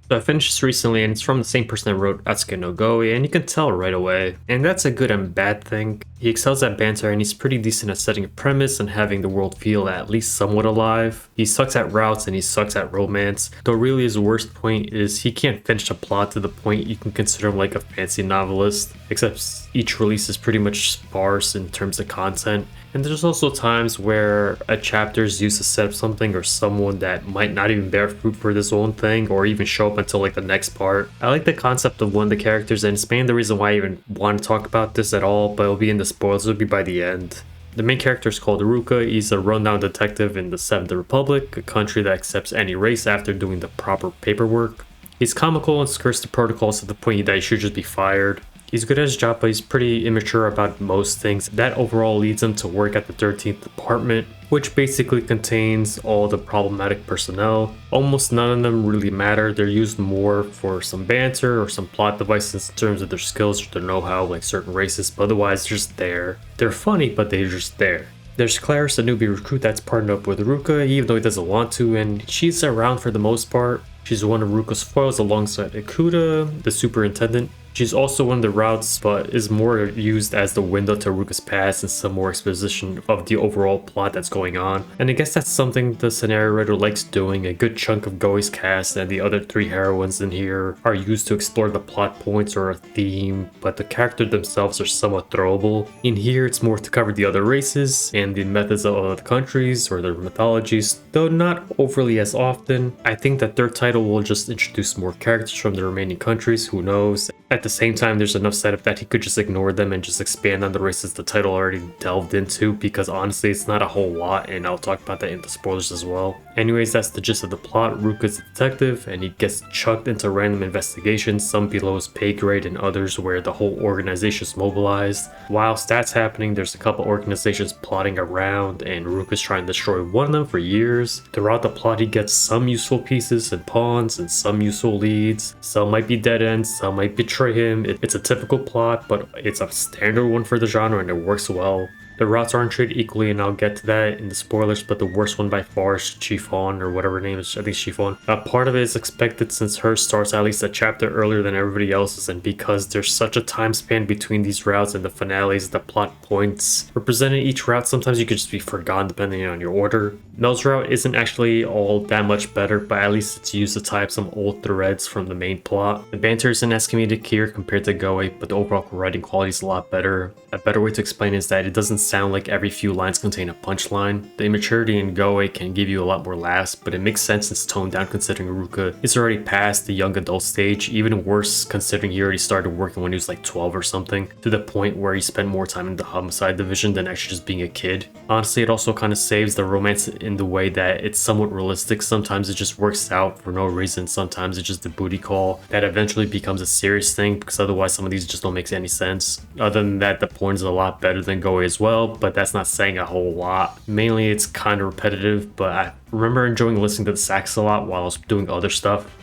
So I finished this recently, and it's from the same person that wrote Atsuki no Goi, and you can tell right away. And that's a good and bad thing. He excels at banter, and he's pretty decent at setting a premise and having the world feel at least somewhat alive. He sucks at routes, and he sucks at romance, though really his worst point is he can't finish a plot to the point you can consider him like a fancy novelist, except each release is pretty much sparse in terms of content. And there's also times where a chapter is used to set up something or someone that might not even bear fruit for this own thing or even show up until like the next part. I like the concept of one of the characters, and it's mainly the reason why I even want to talk about this at all, but it'll be in the spoilers, it'll be by the end. The main character is called Ruka. He's a rundown detective in the 7th Republic, a country that accepts any race after doing the proper paperwork. He's comical and skirts the protocols to the point that he should just be fired. He's good at his job, but he's pretty immature about most things. That overall leads him to work at the 13th Department, which basically contains all the problematic personnel. Almost none of them really matter. They're used more for some banter or some plot devices in terms of their skills or their know-how, like certain races, but otherwise they're just there. They're funny, but they're just there. There's Claris, a newbie recruit that's partnered up with Ruka, even though he doesn't want to, and she's around for the most part. She's one of Ruka's foils alongside Ikuta, the superintendent. She's also one of the routes, but is more used as the window to Ruka's past and some more exposition of the overall plot that's going on. And I guess that's something the scenario writer likes doing. A good chunk of Goi's cast and the other 3 heroines in here are used to explore the plot points or a theme, but the characters themselves are somewhat throwable. In here, it's more to cover the other races and the methods of other countries or their mythologies, though not overly as often. I think that their title will just introduce more characters from the remaining countries, who knows. At the same time, there's enough setup that he could just ignore them and just expand on the races the title already delved into, because honestly it's not a whole lot, and I'll talk about that in the spoilers as well. Anyways, that's the gist of the plot. Ruka's a detective and he gets chucked into random investigations, some below his pay grade and others where the whole organization is mobilized. Whilst that's happening, there's a couple organizations plotting around and Ruka's trying to destroy one of them for years. Throughout the plot he gets some useful pieces and pawns and some useful leads. Some might be dead ends, some might betray him. It's a typical plot, but it's a standard one for the genre and it works well. The routes aren't treated equally, and I'll get to that in the spoilers, but the worst one by far is Chiffon, or whatever her name is, I think Chiffon. Part of it is expected since hers starts at least a chapter earlier than everybody else's, and because there's such a time span between these routes and the finales, the plot points represented each route, sometimes you could just be forgotten depending on your order. Mel's route isn't actually all that much better, but at least it's used to tie up some old threads from the main plot. The banter isn't as comedic here compared to Goi, but the overall writing quality is a lot better. A better way to explain is that it doesn't sound like every few lines contain a punchline. The immaturity in Goi can give you a lot more laughs, but it makes sense it's toned down considering Ruka is already past the young adult stage, even worse considering he already started working when he was like 12 or something, to the point where he spent more time in the homicide division than actually just being a kid. Honestly, it also kind of saves the romance in the way that it's somewhat realistic. Sometimes it just works out for no reason, sometimes it's just a booty call that eventually becomes a serious thing, because otherwise some of these just don't make any sense. Other than that, the porn is a lot better than Goi as well, but that's not saying a whole lot. Mainly it's kind of repetitive, but I remember enjoying listening to the sax a lot while I was doing other stuff.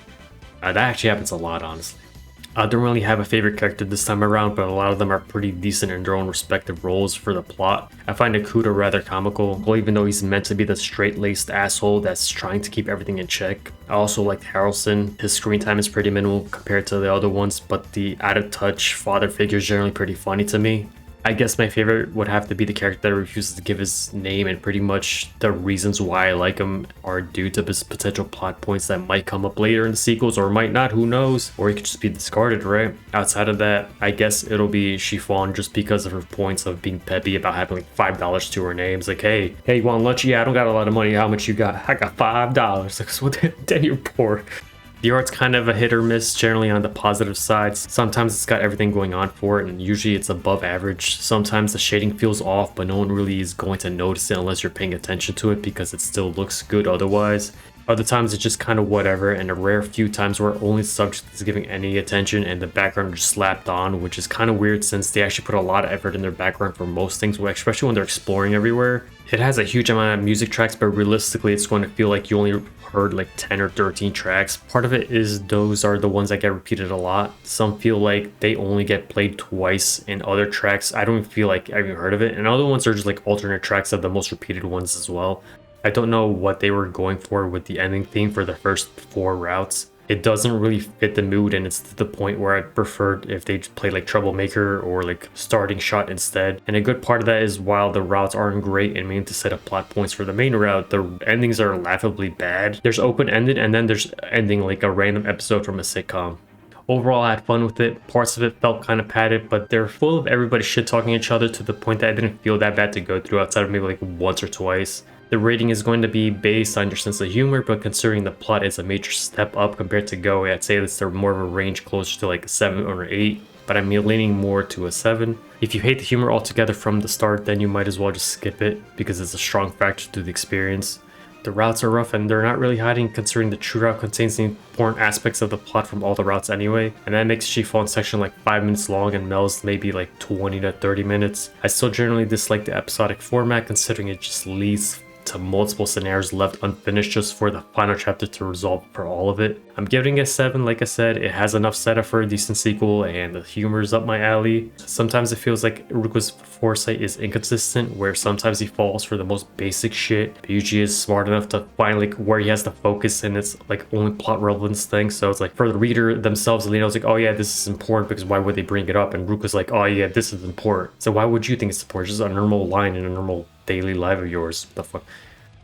That actually happens a lot, honestly. I don't really have a favorite character this time around, but a lot of them are pretty decent in their own respective roles for the plot. I find Ikuta rather comical, even though he's meant to be the straight-laced asshole that's trying to keep everything in check. I also like Harrelson. His screen time is pretty minimal compared to the other ones, but the out-of-touch father figure is generally pretty funny to me. I guess my favorite would have to be the character that refuses to give his name, and pretty much the reasons why I like him are due to his potential plot points that might come up later in the sequels, or might not, who knows, or he could just be discarded, right? Outside of that, I guess it'll be Chiffon, just because of her points of being peppy about having like $5 to her name. It's like, hey, you want lunch? Yeah, I don't got a lot of money. How much you got? I got $5. Like, so then you're poor. The art's kind of a hit or miss, generally on the positive side. Sometimes it's got everything going on for it, and usually it's above average. Sometimes the shading feels off, but no one really is going to notice it unless you're paying attention to it, because it still looks good otherwise. Other times it's just kind of whatever, and a rare few times where only the subject is giving any attention and the background is just slapped on, which is kind of weird since they actually put a lot of effort in their background for most things, especially when they're exploring everywhere. It has a huge amount of music tracks, but realistically it's going to feel like you only heard like 10 or 13 tracks. Part of it is those are the ones that get repeated a lot. Some feel like they only get played twice, and other tracks I don't feel like I've even heard of it, and other ones are just like alternate tracks of the most repeated ones as well. I don't know what they were going for with the ending theme for the first 4 routes. It doesn't really fit the mood, and it's to the point where I'd prefer if they play like Troublemaker or like Starting Shot instead. And a good part of that is while the routes aren't great and mean to set up plot points for the main route, the endings are laughably bad. There's open-ended, and then there's ending like a random episode from a sitcom. Overall, I had fun with it. Parts of it felt kind of padded, but they're full of everybody shit-talking each other to the point that I didn't feel that bad to go through outside of maybe like once or twice. The rating is going to be based on your sense of humor, but considering the plot is a major step up compared to Go, I'd say it's more of a range closer to like a 7 or 8, but I'm leaning more to a 7. If you hate the humor altogether from the start, then you might as well just skip it because it's a strong factor to the experience. The routes are rough and they're not really hiding considering the true route contains the important aspects of the plot from all the routes anyway, and that makes Chiffon's section like 5 minutes long and Mel's maybe like 20 to 30 minutes. I still generally dislike the episodic format considering it just leads to multiple scenarios left unfinished just for the final chapter to resolve for all of it. I'm giving it a 7, like I said. It has enough setup for a decent sequel and the humor is up my alley. Sometimes it feels like Ruka's foresight is inconsistent, where sometimes he falls for the most basic shit, but usually is smart enough to find like where he has to focus and it's like only plot relevance thing. So it's like for the reader themselves, Leo's like, oh yeah, this is important because why would they bring it up? And Ruka's like, oh yeah, this is important. So why would you think it's important? It's just a normal line in a normal daily life of yours. What the fuck?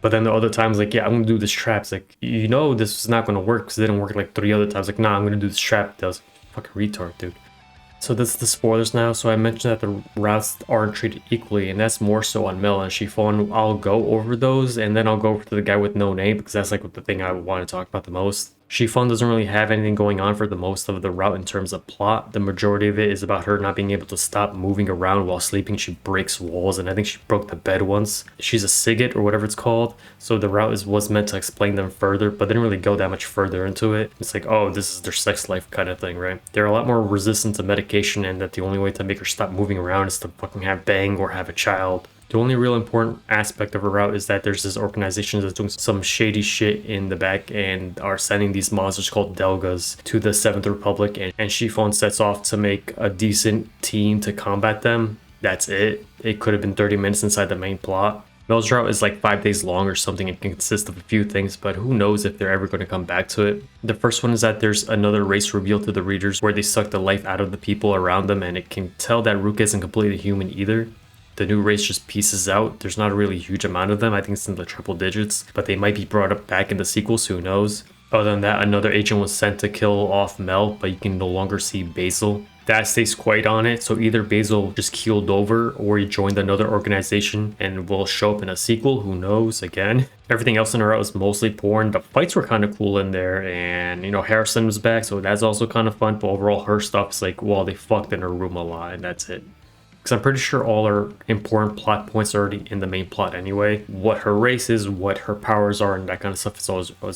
But then the other times, like, yeah, I'm gonna do this trap. It's like, you know, this is not gonna work because it didn't work like 3 other times. Like, nah, I'm gonna do this trap. That was fucking retard, dude. So that's the spoilers now. So I mentioned that the routes aren't treated equally, and that's more so on Mel and Chiffon. I'll go over those, and then I'll go over to the guy with no name because that's like the thing I want to talk about the most. Chiffon doesn't really have anything going on for the most of the route in terms of plot. The majority of it is about her not being able to stop moving around while sleeping. She breaks walls, and I think she broke the bed once. She's a Sigget or whatever it's called. So the route was meant to explain them further, but didn't really go that much further into it. It's like, oh, this is their sex life kind of thing, right? They're a lot more resistant to medication, and that the only way to make her stop moving around is to fucking have bang or have a child. The only real important aspect of her route is that there's this organization that's doing some shady shit in the back and are sending these monsters called Delgas to the 7th Republic, and Chiffon sets off to make a decent team to combat them. That's it. It could have been 30 minutes inside the main plot. Mel's route is like 5 days long or something and can consist of a few things, but who knows if they're ever going to come back to it. The first one is that there's another race revealed to the readers where they suck the life out of the people around them, and it can tell that Ruka isn't completely human either. The new race just pieces out. There's not a really huge amount of them. I think it's in the triple digits, but they might be brought up back in the sequels, who knows. Other than that, another agent was sent to kill off Mel, but you can no longer see Basil. That stays quiet on it, so either Basil just keeled over or he joined another organization and will show up in a sequel, who knows, again. Everything else in her route was mostly porn. The fights were kind of cool in there, and you know, Harrison was back, so that's also kind of fun, but overall her stuff is like, well, they fucked in her room a lot, and that's it. Because I'm pretty sure all her important plot points are already in the main plot anyway. What her race is, what her powers are, and that kind of stuff is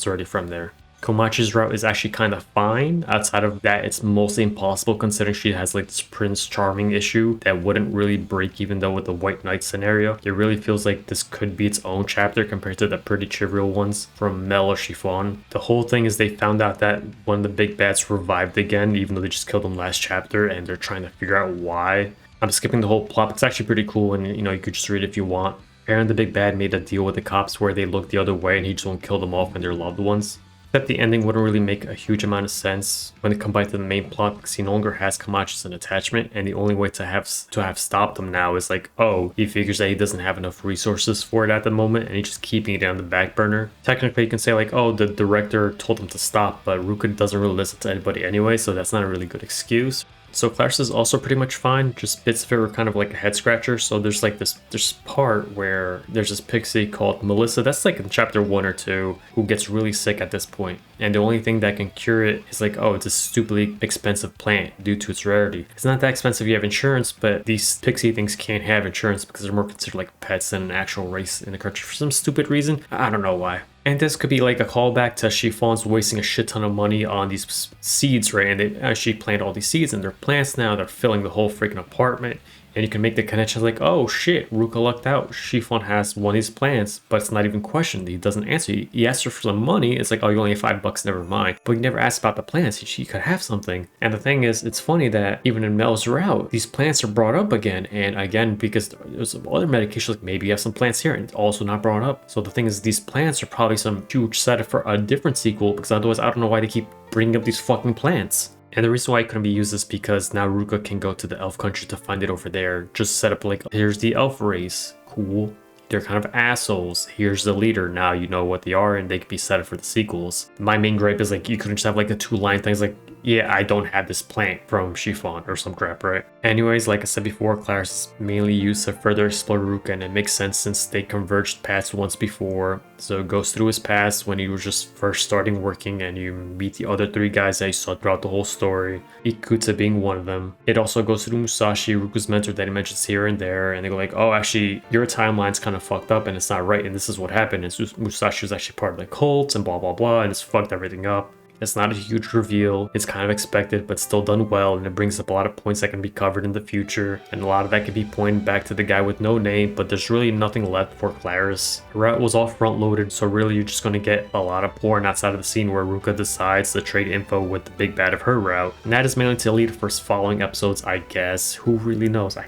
already from there. Komachi's route is actually kind of fine. Outside of that, it's mostly impossible considering she has like this Prince Charming issue that wouldn't really break even though with the White Knight scenario. It really feels like this could be its own chapter compared to the pretty trivial ones from Mel or Chiffon. The whole thing is they found out that one of the big bats revived again even though they just killed him last chapter, and they're trying to figure out why. I'm skipping the whole plot. It's actually pretty cool, and you know, you could just read it if you want. Aaron the Big Bad made a deal with the cops where they look the other way and he just won't kill them off and their loved ones. Except the ending wouldn't really make a huge amount of sense when it combined to the main plot because he no longer has Komachi as an attachment, and the only way to have stopped him now is like, oh, he figures that he doesn't have enough resources for it at the moment and he's just keeping it on the back burner. Technically you can say like, oh, the director told him to stop, but Ruka doesn't really listen to anybody anyway, so that's not a really good excuse. So Clash is also pretty much fine, just bits of it were kind of like a head scratcher. So there's like this part where there's this pixie called Melissa, that's like in chapter 1 or 2, who gets really sick at this point. And the only thing that can cure it is like, oh, it's a stupidly expensive plant due to its rarity. It's not that expensive if you have insurance, but these pixie things can't have insurance because they're more considered like pets than an actual race in the country for some stupid reason. I don't know why. And this could be like a callback to Chiffon's wasting a shit ton of money on these seeds, right? And they actually planted all these seeds and they're plants now. They're filling the whole freaking apartment. And you can make the connection like, oh shit, Ruka lucked out. Shifon has one of these plans, but it's not even questioned. He doesn't answer. He asks her for some money. It's like, oh, you only have $5, never mind. But he never asks about the plans. She could have something. And the thing is, it's funny that even in Mel's route, these plants are brought up again. And again, because there's other medications, like maybe you have some plants here, and it's also not brought up. So the thing is, these plants are probably some huge setup for a different sequel, because otherwise I don't know why they keep bringing up these fucking plants. And the reason why it couldn't be used is because now Ruka can go to the elf country to find it over there. Just set up like, here's the elf race. Cool. They're kind of assholes. Here's the leader. Now you know what they are, and they can be set up for the sequels. My main gripe is like, you couldn't just have like a 2-line thing. It's like, yeah, I don't have this plant from Shifon or some crap, right? Anyways, like I said before, Claris is mainly used to further explore Ruka, and it makes sense since they converged paths once before. So it goes through his past when he was just first starting working, and you meet the other 3 guys that you saw throughout the whole story, Ikuta being one of them. It also goes through Musashi, Ruka's mentor, that he mentions here and there, and they go like, oh, actually, your timeline's kind of fucked up and it's not right, and this is what happened. And Musashi was actually part of the cult and blah blah blah, and it's fucked everything up. It's not a huge reveal, it's kind of expected, but still done well, and it brings up a lot of points that can be covered in the future, and a lot of that can be pointed back to the guy with no name, but there's really nothing left for Claris. Her route was all front-loaded, so really you're just going to get a lot of porn outside of the scene where Ruka decides to trade info with the big bad of her route, and that is mainly to lead for following episodes, I guess. Who really knows? I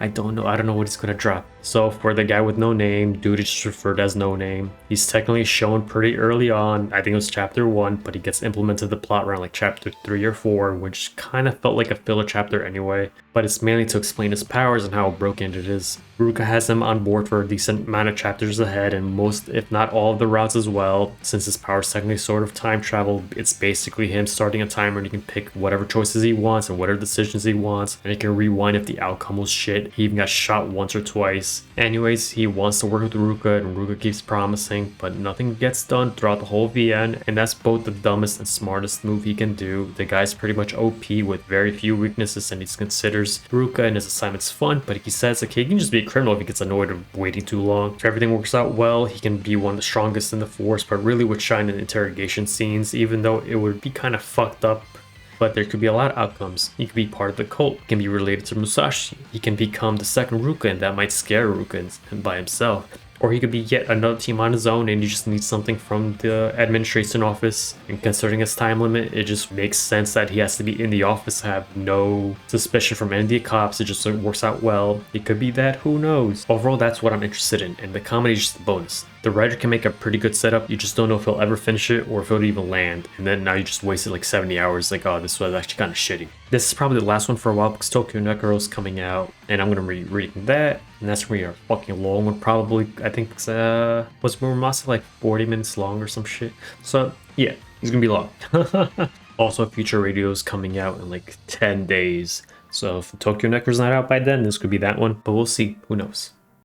don't I don't know what he's going to drop. So for the guy with no name, dude is just referred as no name. He's technically shown pretty early on, I think it was chapter 1, but he gets implemented the plot around like chapter 3 or 4, which kind of felt like a filler chapter anyway, but it's mainly to explain his powers and how broken it is. Ruka has him on board for a decent amount of chapters ahead, and most, if not all, of the routes as well. Since his powers technically sort of time travel, it's basically him starting a timer, and he can pick whatever choices he wants and whatever decisions he wants, and he can rewind if the outcome was shit. He even got shot once or twice. Anyways, he wants to work with Ruka, and Ruka keeps promising, but nothing gets done throughout the whole VN, and that's both the dumbest and smartest move he can do. The guy's pretty much OP with very few weaknesses, and he considers Ruka and his assignments fun, but he says, okay, he can just be a criminal if he gets annoyed of waiting too long. If everything works out well, he can be one of the strongest in the force, but really would shine in interrogation scenes, even though it would be kind of fucked up. But there could be a lot of outcomes. He could be part of the cult, he can be related to Musashi, he can become the second Ruka, and that might scare Ruka by himself. Or he could be yet another team on his own and you just need something from the administration office. And considering his time limit, it just makes sense that he has to be in the office, have no suspicion from any of the cops. It just works out well. It could be that, who knows? Overall, that's what I'm interested in, and the comedy is just a bonus. The writer can make a pretty good setup, you just don't know if he'll ever finish it or if it'll even land. And then now you just wasted like 70 hours, like, oh, this was actually kind of shitty. This is probably the last one for a while because Tokyo Necro's coming out, and I'm gonna be reading that, and that's gonna be a fucking long one, probably. I think was Muramasa like 40 minutes long or some shit. So yeah, it's gonna be long. Also, Future Radio is coming out in like 10 days. So if Tokyo Necro's not out by then, this could be that one, but we'll see. Who knows?